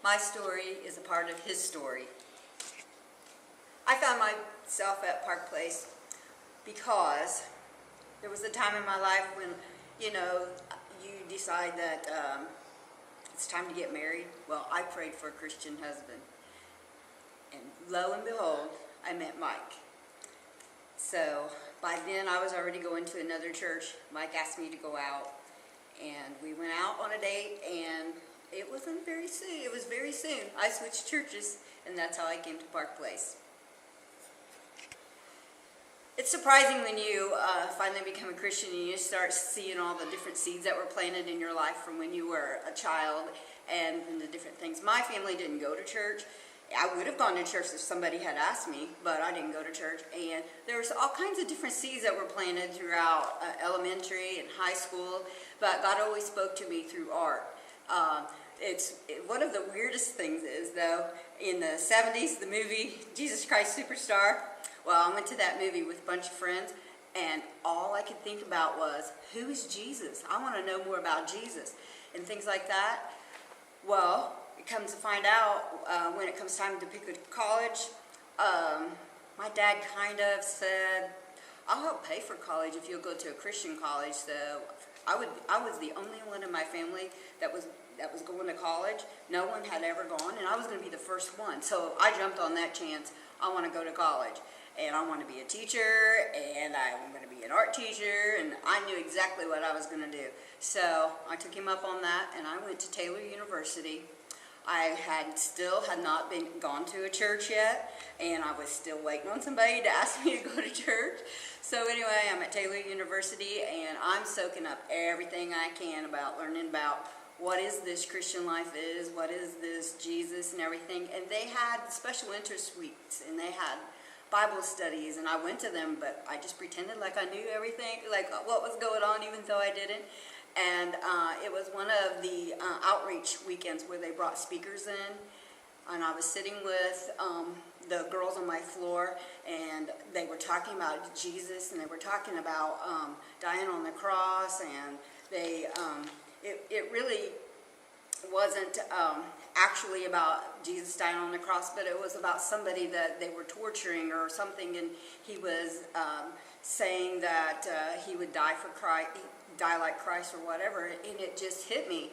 My story is a part of his story. I found myself at Park Place because there was a time in my life when, you decide that it's time to get married. Well, I prayed for a Christian husband. And lo and behold, I met Mike. So by then I was already going to another church. Mike asked me to go out, and we went out on a date, and it wasn't very soon. It was very soon. I switched churches, and that's how I came to Park Place. It's surprising when you finally become a Christian and you start seeing all the different seeds that were planted in your life from when you were a child and the different things. My family didn't go to church. I would have gone to church if somebody had asked me, but I didn't go to church. And there was all kinds of different seeds that were planted throughout elementary and high school, but God always spoke to me through art. One of the weirdest things is, though, in the 70s, the movie Jesus Christ Superstar. Well, I went to that movie with a bunch of friends, and all I could think about was, who is Jesus? I want to know more about Jesus, and things like that. Well, it comes to find out, when it comes time to pick a college, my dad kind of said, I'll help pay for college if you'll go to a Christian college. So I was the only one in my family that was going to college. No one had ever gone, and I was going to be the first one. So I jumped on that chance. I want to go to college, and I want to be a teacher, and I'm going to be an art teacher, and I knew exactly what I was going to do. So I took him up on that, and I went to Taylor University. I had not gone to a church yet, and I was still waiting on somebody to ask me to go to church. So anyway, I'm at Taylor University, and I'm soaking up everything I can about learning about what is this Christian life is, what is this Jesus and everything. And they had special interest weeks, and they had Bible studies, and I went to them, but I just pretended like I knew everything, like what was going on, even though I didn't. And it was one of the outreach weekends where they brought speakers in, and I was sitting with the girls on my floor, and they were talking about Jesus, and they were talking about dying on the cross, and it really wasn't actually about Jesus dying on the cross, but it was about somebody that they were torturing or something, and he was saying that he would die for Christ, die like Christ or whatever, and it just hit me.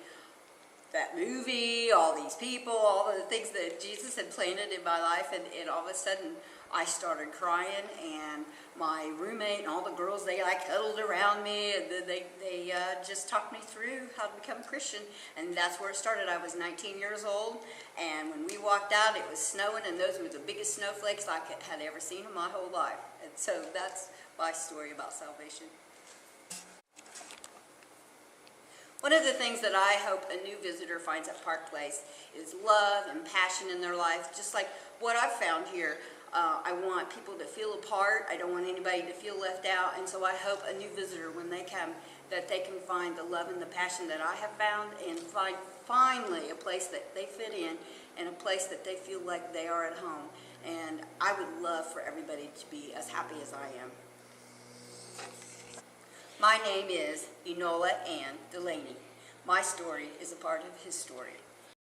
That movie, all these people, all the things that Jesus had planted in my life, and all of a sudden I started crying, and my roommate and all the girls, they like huddled around me, and they just talked me through how to become a Christian, and that's where it started. I was 19 years old, and when we walked out, it was snowing, and those were the biggest snowflakes I had ever seen in my whole life. And so that's my story about salvation. One of the things that I hope a new visitor finds at Park Place is love and passion in their life, just like what I've found here. I want people to feel a part. I don't want anybody to feel left out, and so I hope a new visitor, when they come, that they can find the love and the passion that I have found, and find finally a place that they fit in, and a place that they feel like they are at home. And I would love for everybody to be as happy as I am. My name is Enola Ann Delaney. My story is a part of his story.